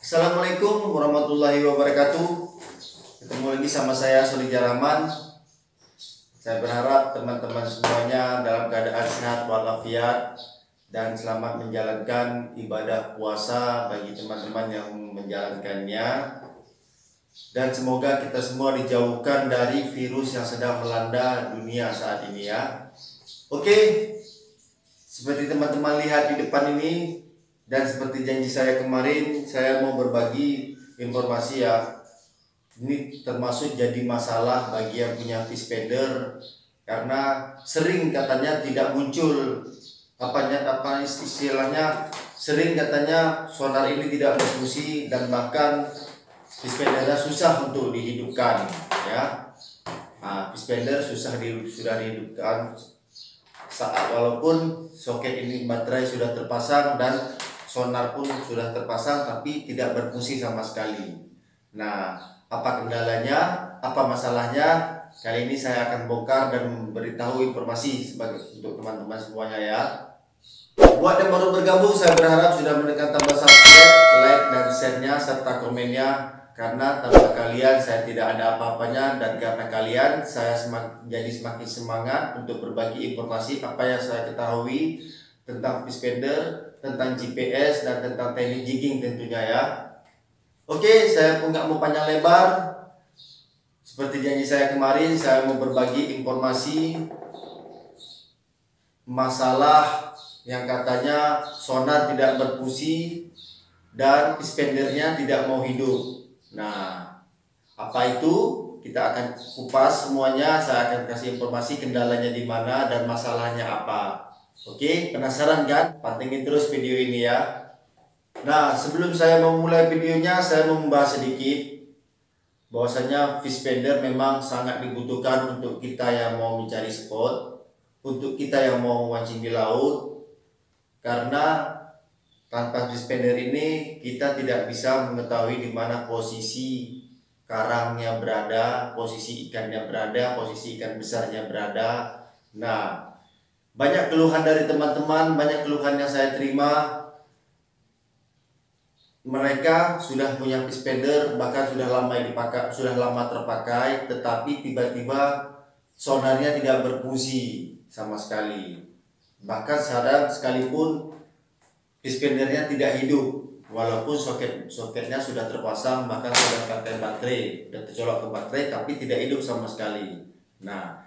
Assalamualaikum warahmatullahi wabarakatuh. Ketemu lagi sama saya Solija Rahman. Saya berharap teman-teman semuanya dalam keadaan sehat walafiat dan selamat menjalankan ibadah puasa bagi teman-teman yang menjalankannya. Dan semoga kita semua dijauhkan dari virus yang sedang melanda dunia saat ini ya. Oke, seperti teman-teman lihat di depan ini, dan seperti janji saya kemarin, saya mau berbagi informasi ya. Ini termasuk jadi masalah bagi yang punya fish-feeder, karena sering katanya tidak muncul istilahnya, sering katanya sonar ini tidak berfungsi dan bahkan fish-feedernya susah untuk dihidupkan ya. Fish-feeder sudah dihidupkan saat walaupun soket ini baterai sudah terpasang dan sonar pun sudah terpasang, tapi tidak berfungsi sama sekali. Nah, apa kendalanya, apa masalahnya? Kali ini saya akan bongkar dan memberitahu informasi untuk teman-teman semuanya ya. Buat yang baru bergabung, saya berharap sudah menekan tombol subscribe, like, dan share-nya serta komennya, karena tanpa kalian saya tidak ada apa-apanya, dan karena kalian saya jadi semakin semangat untuk berbagi informasi apa yang saya ketahui tentang fish-feeder, tentang GPS, dan tentang teknik jigging tentunya ya. Oke, saya pun nggak mau panjang lebar. Seperti janji saya kemarin, saya mau berbagi informasi masalah yang katanya sonar tidak berfungsi dan fish-feedernya tidak mau hidup. Nah, apa itu? Kita akan kupas semuanya. Saya akan kasih informasi kendalanya di mana dan masalahnya apa. Oke, penasaran kan? Pantengin terus video ini ya. Nah, sebelum saya memulai videonya, saya mau membahas sedikit bahwasanya fish-feeder memang sangat dibutuhkan untuk kita yang mau mencari spot, untuk kita yang mau mancing di laut, karena tanpa fish-feeder ini kita tidak bisa mengetahui di mana posisi karangnya berada, posisi ikannya berada, posisi ikan besarnya berada. Nah, banyak keluhan dari teman-teman, banyak keluhan yang saya terima. Mereka sudah punya fish-feeder, bahkan sudah lama dipakai, sudah lama terpakai, tetapi tiba-tiba sonarnya tidak berfungsi sama sekali. Bahkan sadar sekalipun fish-feedernya tidak hidup, walaupun soketnya sudah terpasang, bahkan sudah pakai baterai, sudah tercolok ke baterai, tapi tidak hidup sama sekali. Nah,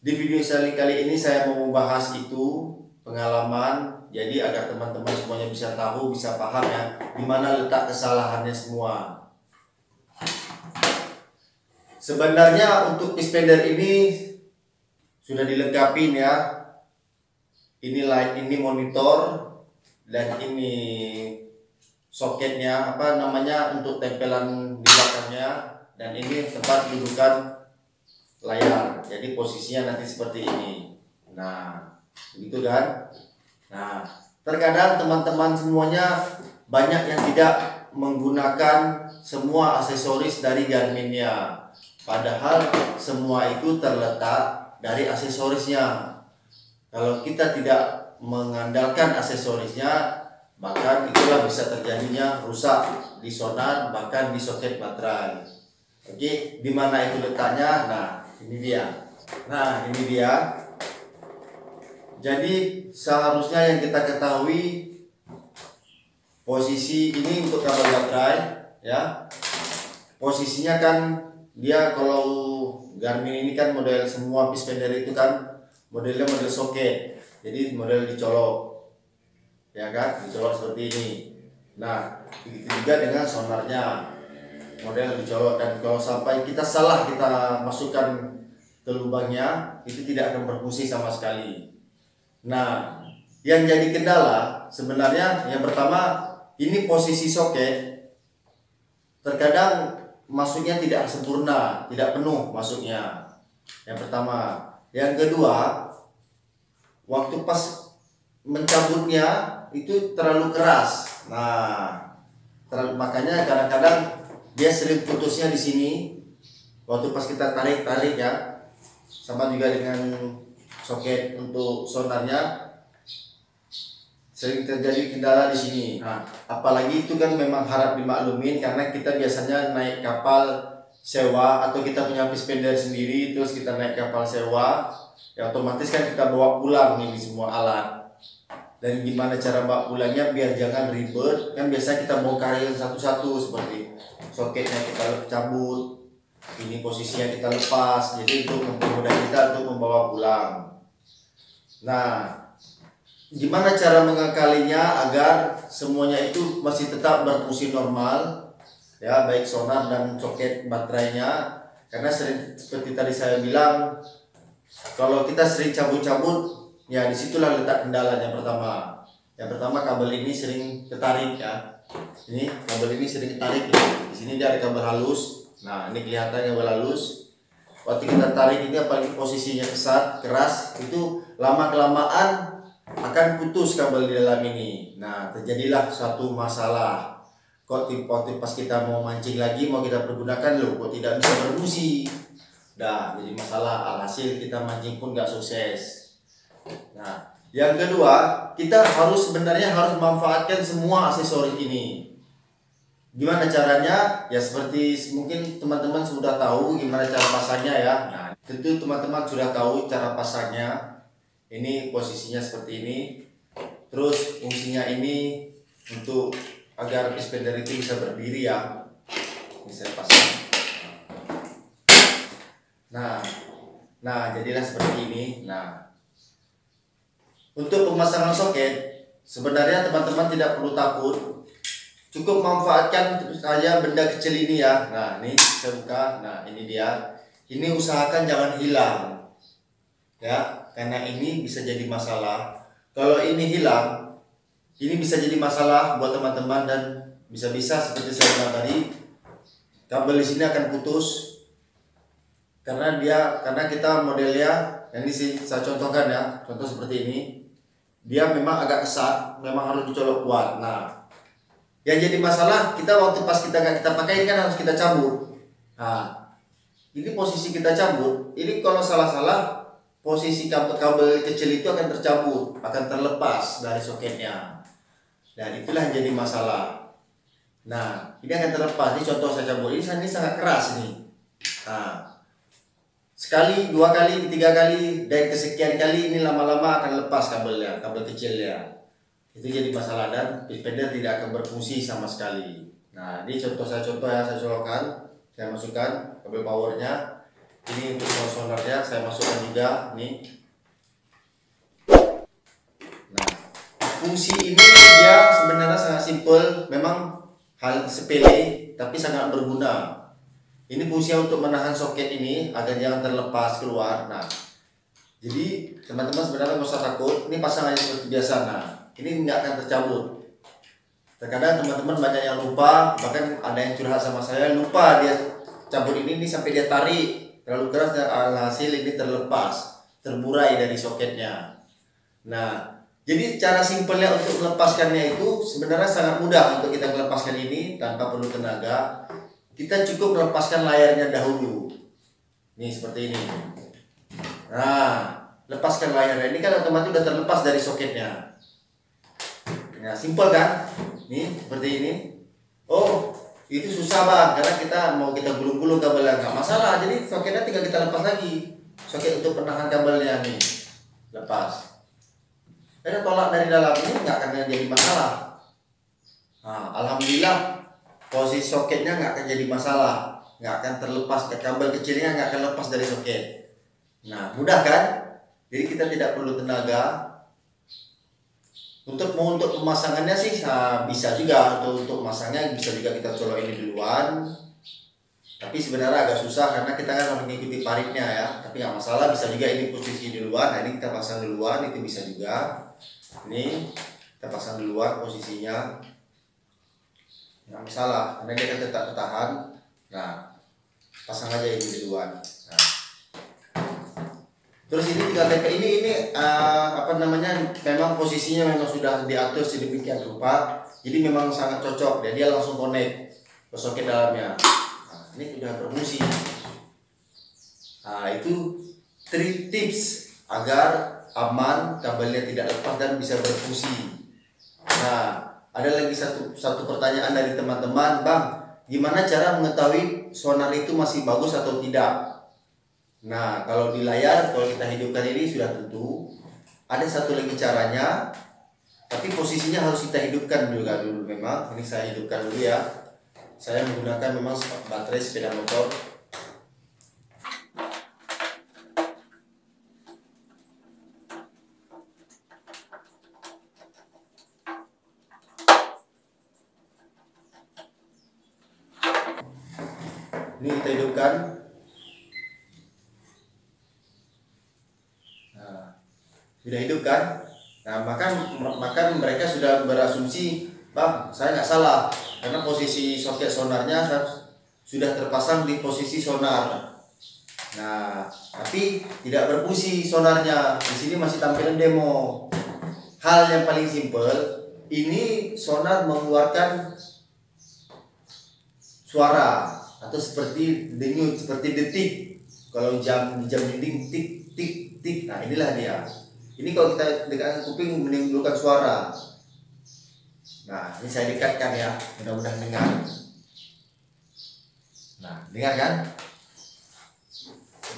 di video kali ini saya mau membahas itu pengalaman, jadi agar teman-teman semuanya bisa tahu, bisa paham ya, di mana letak kesalahannya semua. Sebenarnya untuk fish-feeder ini sudah dilengkapi ya. Ini light, ini monitor, dan ini soketnya, untuk tempelan di belakangnya, dan ini tempat dudukan layar. Jadi posisinya nanti seperti ini. Nah, begitu kan? Nah, terkadang teman-teman semuanya banyak yang tidak menggunakan semua aksesoris dari Garminnya. Padahal semua itu terletak dari aksesorisnya. Kalau kita tidak mengandalkan aksesorisnya, bahkan itulah bisa terjadinya rusak di sonar, bahkan di soket baterai. Oke, di mana itu letaknya? Nah, ini dia. Jadi seharusnya yang kita ketahui, posisi ini untuk kabel baterai ya. Posisinya kan dia, kalau Garmin ini kan model semua fish-feeder itu kan modelnya model soket. Jadi model dicolok. Ya kan? Dicolok seperti ini. Nah, begitu juga dengan sonarnya. Model dicolok, dan kalau sampai kita salah, kita masukkan ke lubangnya, itu tidak akan berfungsi sama sekali. Nah, yang jadi kendala sebenarnya yang pertama, ini posisi soket terkadang masuknya tidak sempurna, tidak penuh masuknya. Yang pertama. Yang kedua, waktu pas mencabutnya itu terlalu keras. Nah, makanya kadang-kadang dia sering putusnya di sini waktu pas kita tarik ya. Sama juga dengan soket untuk sonarnya, sering terjadi kendala di sini. Nah, apalagi itu kan memang harap dimaklumin karena kita biasanya naik kapal sewa atau kita punya pispender sendiri, terus kita naik kapal sewa, ya otomatis kan kita bawa pulang nih semua alat. Dan gimana cara bawa pulangnya biar jangan ribet, kan biasa kita bongkar satu-satu seperti soketnya kita cabut, ini posisinya kita lepas, jadi itu mempermudah kita untuk membawa pulang. Nah, gimana cara mengakalinya agar semuanya itu masih tetap berfungsi normal, ya, baik sonar dan soket baterainya. Karena sering seperti tadi saya bilang, kalau kita sering cabut-cabut, ya disitulah letak kendalanya. Yang pertama kabel ini sering ketarik, ya. Ini kabel ini sering ketarik. Di sini dia ada kabel halus. Nah, ini kelihatan kabel halus. Waktu kita tarik ini apalagi posisinya keras, itu lama kelamaan akan putus kabel di dalam ini. Nah, terjadilah suatu masalah. Kok pas kita mau mancing lagi, mau kita pergunakan, loh kok tidak bisa berfungsi. Nah, jadi masalah, alhasil kita mancing pun gak sukses. Nah, yang kedua, kita sebenarnya harus memanfaatkan semua aksesoris ini. Gimana caranya? Ya seperti mungkin teman-teman sudah tahu gimana cara pasangnya, ya. Nah, tentu teman-teman sudah tahu cara pasangnya. Ini posisinya seperti ini. Terus fungsinya ini untuk agar pispender itu bisa berdiri, ya. Ini saya pasang. Nah, jadilah seperti ini. Nah, untuk pemasangan soket sebenarnya teman-teman tidak perlu takut. Cukup manfaatkan saja benda kecil ini, ya. Nah, ini saya buka. Nah, ini dia. Ini usahakan jangan hilang, ya. Karena ini bisa jadi masalah. Kalau ini hilang, ini bisa jadi masalah buat teman-teman dan bisa-bisa seperti saya bilang tadi, kabel di sini akan putus karena kita modelnya yang ini saya contohkan, ya. Contoh seperti ini. Dia memang agak kesat, memang harus dicolok kuat. Nah, yang jadi masalah kita waktu pas kita pakai kan harus kita cabut. Nah, ini posisi kita cabut, ini kalau salah-salah posisi kabel kecil itu akan tercabut, akan terlepas dari soketnya. Dan itulah yang jadi masalah. Nah, ini akan terlepas. Ini contoh saya cabut. Ini sangat keras nih. Nah, sekali, dua kali, ketiga kali, dan kesekian kali ini lama-lama akan lepas kabelnya, kabel kecilnya. Itu jadi masalah dan pispender tidak akan berfungsi sama sekali. Nah, ini contoh yang saya colokkan, saya masukkan kabel powernya. Ini untuk sonarnya saya masukkan juga nih. Nah, fungsi ini dia sebenarnya sangat simpel, memang hal sepele tapi sangat berguna. Ini fungsinya untuk menahan soket ini agar jangan terlepas keluar. Nah, jadi teman-teman sebenarnya nggak usah takut. Ini pasangannya seperti biasa. Nah, ini nggak akan tercabut. Terkadang teman-teman banyak yang lupa, bahkan ada yang curhat sama saya, lupa dia cabut ini sampai dia tarik terlalu keras dan alhasil ini terlepas, terburai dari soketnya. Nah, jadi cara simpelnya untuk melepaskannya itu sebenarnya sangat mudah untuk kita melepaskan ini tanpa perlu tenaga. Kita cukup melepaskan layarnya dahulu. Nih seperti ini. Nah, lepaskan layarnya ini kan otomatis sudah terlepas dari soketnya. Nah, simpel kan? Nih seperti ini. Oh, itu susah Bang, karena kita mau gulung-gulung kabelnya nggak masalah. Jadi soketnya tinggal kita lepas lagi. Soket untuk penahan kabelnya nih, lepas. Dan tolak dari dalam ini nggak akan jadi masalah. Nah, alhamdulillah posisi soketnya nggak akan jadi masalah, nggak akan terlepas, kabel kecilnya nggak akan lepas dari soket. Nah, mudah kan? Jadi kita tidak perlu tenaga. Untuk pemasangannya sih bisa juga, untuk memasangnya bisa juga kita colok ini duluan. Tapi sebenarnya agak susah karena kita kan harus mengikuti paritnya, ya. Tapi nggak masalah, bisa juga ini posisi duluan. Nah, ini kita pasang duluan, itu bisa juga. Ini kita pasang duluan posisinya. Nggak masalah, karena dia kan tetap tertahan. Nah, pasang aja ini duluan. Nah. Terus ini tinggal tempel ini memang posisinya memang sudah diatur sedemikian rupa, jadi memang sangat cocok dan dia langsung connect ke soket dalamnya. Nah, ini sudah berfungsi. Nah, itu 3 tips agar aman, kabelnya tidak lepas dan bisa berfungsi. Nah, ada lagi satu pertanyaan dari teman-teman, Bang, gimana cara mengetahui sonar itu masih bagus atau tidak? Nah, kalau di layar, kalau kita hidupkan ini sudah tentu. Ada satu lagi caranya, tapi posisinya harus kita hidupkan juga dulu memang. Ini saya hidupkan dulu ya. Saya menggunakan memang baterai sepeda motor. Ini kita hidupkan. Nah, sudah hidup kan? Nah, maka mereka sudah berasumsi, Bang, saya nggak salah karena posisi soket sonarnya sudah terpasang di posisi sonar. Nah, tapi tidak berfungsi sonarnya. Di sini masih tampilan demo. Hal yang paling simpel, ini sonar mengeluarkan suara atau seperti denyut, seperti detik. Kalau jam dinding tik tik tik. Nah, inilah dia. Ini kalau kita dekatkan kuping menimbulkan suara. Nah, ini saya dekatkan ya, mudah-mudahan dengar. Nah, dengar kan?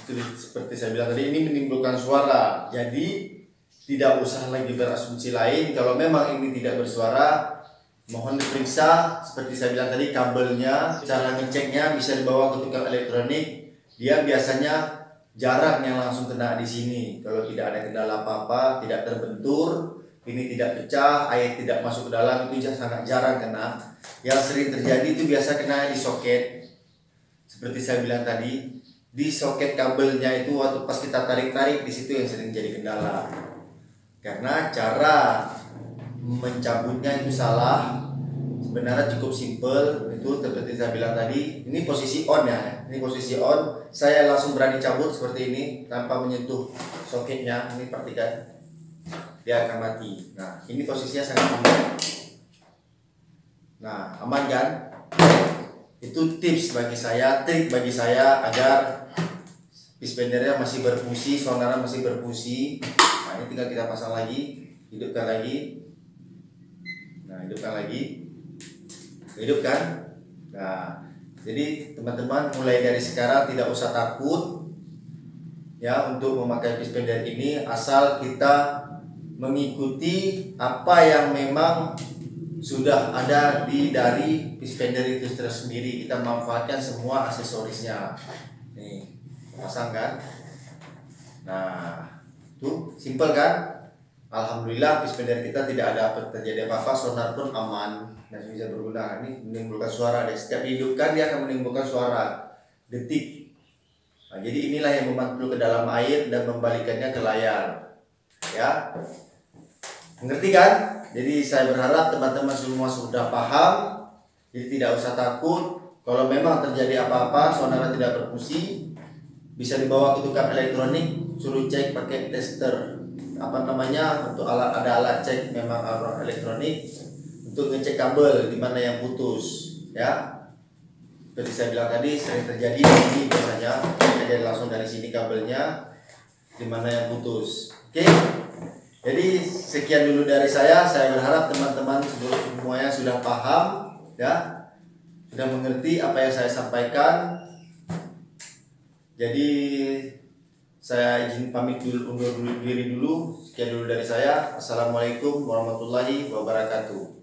Itu seperti saya bilang tadi, ini menimbulkan suara. Jadi tidak usah lagi berasumsi lain. Kalau memang ini tidak bersuara, mohon diperiksa. Seperti saya bilang tadi, kabelnya, cara ngeceknya bisa dibawa ke tukang elektronik. Dia biasanya jarang yang langsung kena di sini. Kalau tidak ada kendala apa-apa, tidak terbentur, ini tidak pecah, air tidak masuk ke dalam, itu sangat jarang kena. Yang sering terjadi itu biasa kena di soket. Seperti saya bilang tadi, di soket kabelnya itu waktu pas kita tarik-tarik, di situ yang sering jadi kendala. Karena cara mencabutnya itu salah. Sebenarnya cukup simple, itu seperti saya bilang tadi. Ini posisi on ya, ini posisi on. Saya langsung berani cabut seperti ini tanpa menyentuh soketnya. Ini perhatikan, dia akan mati. Nah, ini posisinya sangat aman. Nah, aman kan? Itu tips bagi saya, trik bagi saya agar pisbendernya masih berfungsi, sonarnya masih berfungsi. Nah, ini tinggal kita pasang lagi, hidupkan lagi. Nah, hidupkan lagi. Hidupkan. Nah, jadi teman-teman mulai dari sekarang tidak usah takut ya untuk memakai pispender ini, asal kita mengikuti apa yang memang sudah ada dari pispender itu tersendiri. Kita manfaatkan semua aksesorisnya. Nih, pasang kan? Nah, tuh simple kan? Alhamdulillah pispender kita tidak ada terjadi apa-apa, sonar pun aman dan bisa berguna. Ini menimbulkan suara deh. Setiap dihidupkan dia akan menimbulkan suara detik. Nah, jadi inilah yang membantu ke dalam air dan membalikannya ke layar. Ya, mengerti kan? Jadi saya berharap teman-teman semua sudah paham. Jadi tidak usah takut. Kalau memang terjadi apa-apa, sonarnya tidak berfungsi, bisa dibawa ke tukang elektronik, suruh cek pakai tester. Apa namanya, untuk ada alat cek memang alat elektronik untuk ngecek kabel di mana yang putus ya. Seperti saya bilang tadi, sering terjadi ini biasanya terjadi langsung dari sini kabelnya di mana yang putus. Oke. Jadi sekian dulu dari saya berharap teman-teman semuanya sudah paham ya, sudah mengerti apa yang saya sampaikan. Jadi saya izin pamit dulu, undur diri dulu. Sekian dulu dari saya. Assalamualaikum warahmatullahi wabarakatuh.